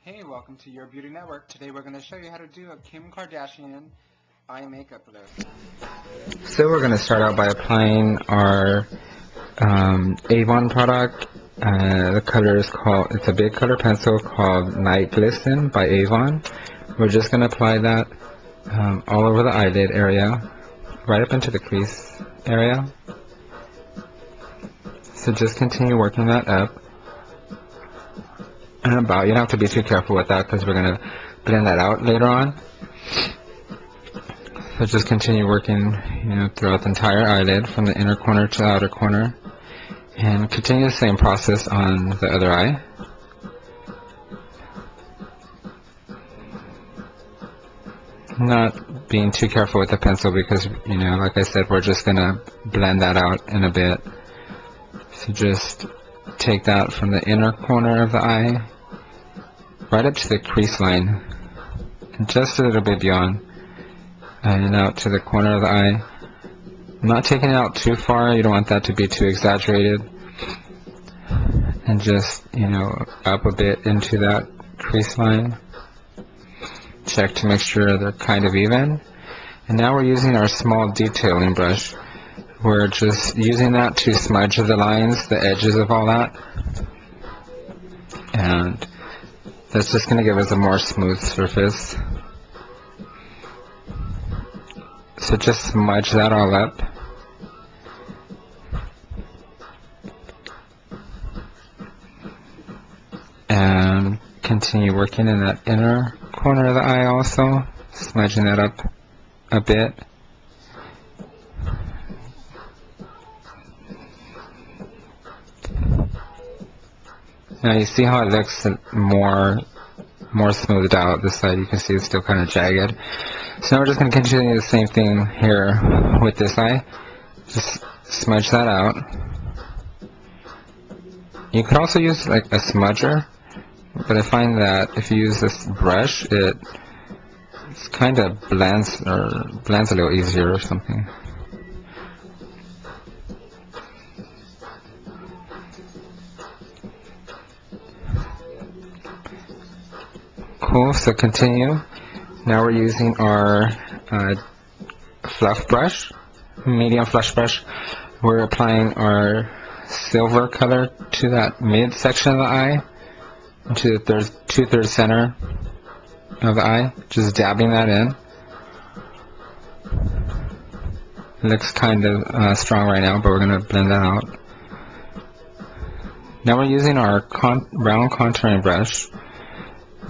Hey, welcome to Your Beauty Network. Today we're going to show you how to do a Kim Kardashian eye makeup look. So we're going to start out by applying our Avon product. The color is called, it's a big color pencil called Night Glisten by Avon. We're just going to apply that all over the eyelid area, right up into the crease area. So just continue working that up and about. You don't have to be too careful with that because we're going to blend that out later on. So just continue working, throughout the entire eyelid from the inner corner to the outer corner, and continue the same process on the other eye. Not being too careful with the pencil because, like I said, we're just going to blend that out in a bit. So just take that from the inner corner of the eye right up to the crease line, and just a little bit beyond, and out to the corner of the eye. I'm not taking it out too far, you don't want that to be too exaggerated, and just, up a bit into that crease line. Check to make sure they're kind of even. And now we're using our small detailing brush. We're just using that to smudge the lines, the edges of all that, and that's just going to give us a more smooth surface. So just smudge that all up. And continue working in that inner corner of the eye also, smudging that up a bit. Now you see how it looks more smoothed out. This side you can see it's still kind of jagged. So now we're just going to continue the same thing here with this eye. Just smudge that out. You could also use like a smudger, but I find that if you use this brush, it's kind of blends a little easier or something. Cool, so continue. Now we're using our fluff brush, medium flush brush. We're applying our silver color to that midsection of the eye, to the two-thirds center of the eye, just dabbing that in. It looks kind of strong right now, but we're going to blend that out. Now we're using our round contouring brush,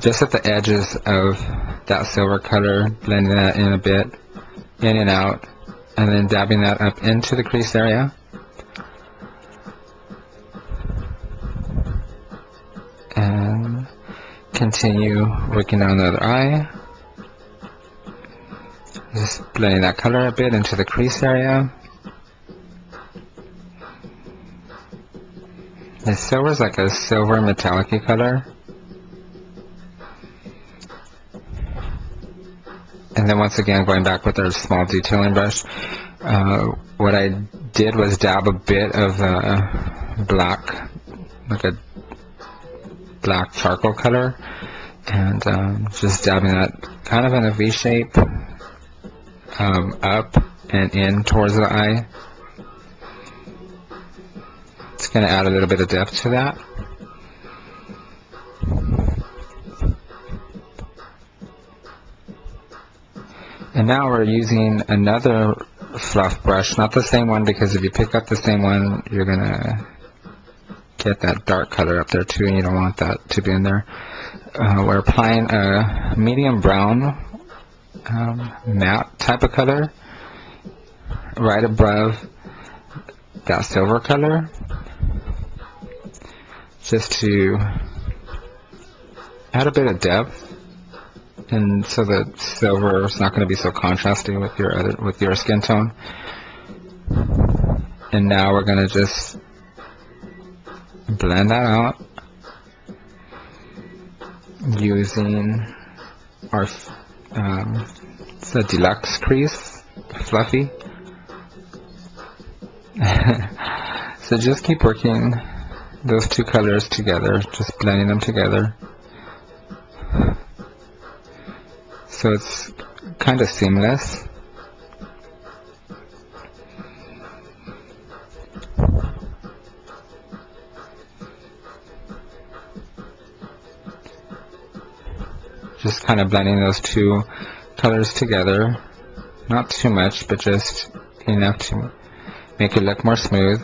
just at the edges of that silver color, blending that in a bit, in and out, and then dabbing that up into the crease area. And continue working on the other eye. Just blending that color a bit into the crease area. The silver is like a silver metallic-y color. And then once again, going back with our small detailing brush, what I did was dab a bit of black, like a black charcoal color, and just dabbing that kind of in a V shape, up and in towards the eye. It's going to add a little bit of depth to that. And now we're using another fluff brush, not the same one, because if you pick up the same one, you're going to get that dark color up there too, and you don't want that to be in there. We're applying a medium brown matte type of color right above that silver color, just to add a bit of depth. And so the silver is not going to be so contrasting with your skin tone. And now we're going to just blend that out using our it's a deluxe crease, fluffy. So just keep working those two colors together, just blending them together. so it's kind of seamless. Just kind of blending those two colors together. Not too much, but just enough to make it look more smooth.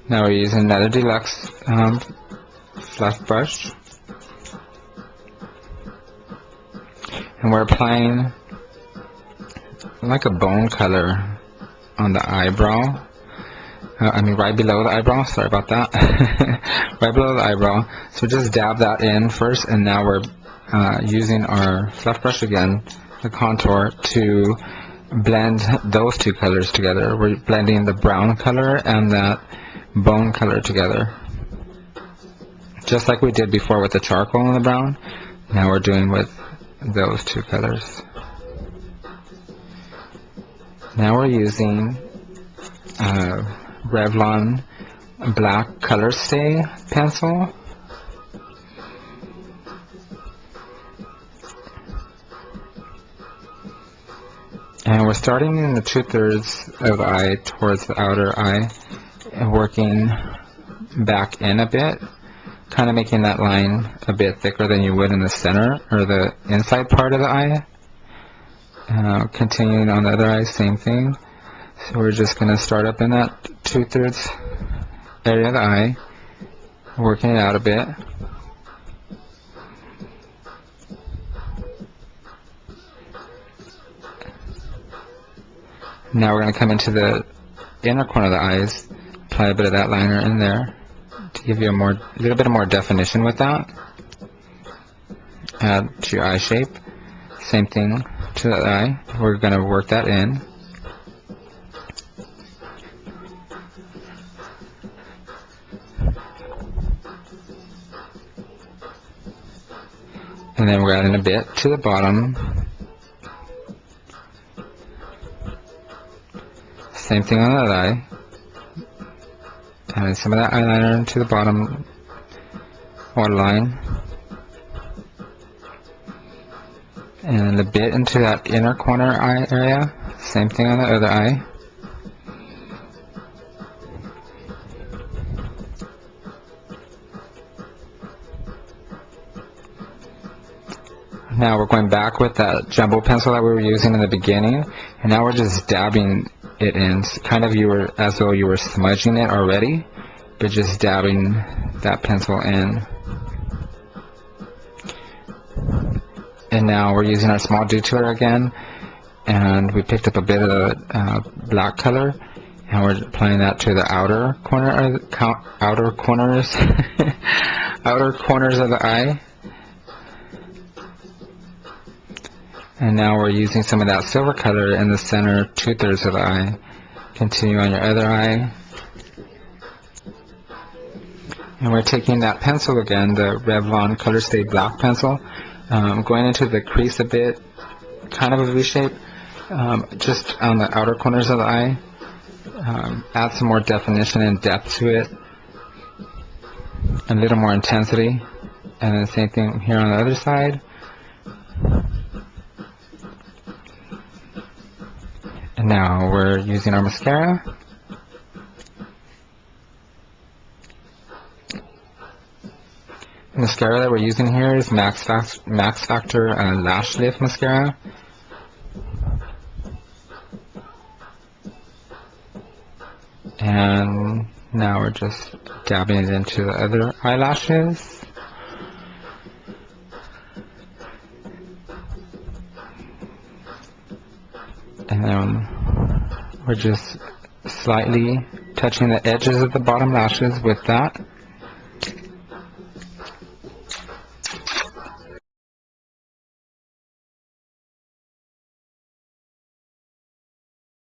Now we're using another deluxe fluff brush. And we're applying like a bone color on the eyebrow. Right below the eyebrow, sorry about that. Right below the eyebrow. So just dab that in first, and now we're using our fluff brush again, the contour, to blend those two colors together. We're blending the brown color and that bone color together. Just like we did before with the charcoal and the brown, now we're doing with those two colors. Now we're using Revlon black color stay pencil. And we're starting in the 2/3 of the eye towards the outer eye and working back in a bit, kind of making that line a bit thicker than you would in the center or the inside part of the eye. Continuing on the other eye, same thing. So we're just going to start up in that 2/3 area of the eye, working it out a bit. Now we're going to come into the inner corner of the eyes, apply a bit of that liner in there to give you a little bit more definition with that. Add to your eye shape. Same thing to the eye. We're going to work that in. And then we're adding a bit to the bottom. Same thing on the other eye. Adding some of that eyeliner into the bottom waterline. And a bit into that inner corner eye area. Same thing on the other eye. Now we're going back with that jumbo pencil that we were using in the beginning, and now we're just dabbing it in, kind of as though you were smudging it already, but just dabbing that pencil in. And now we're using our small detailer again, and we picked up a bit of the black color, and we're applying that to the outer corners outer corners of the eye. And now we're using some of that silver color in the center 2/3 of the eye. Continue on your other eye. And we're taking that pencil again, the Revlon Color Stay Black pencil, going into the crease a bit, kind of a V shape, just on the outer corners of the eye. Add some more definition and depth to it, a little more intensity. And then the same thing here on the other side. And now we're using our mascara. The mascara that we're using here is Max Factor Lash Lift Mascara. And now we're just dabbing it into the other eyelashes. And then we're just slightly touching the edges of the bottom lashes with that.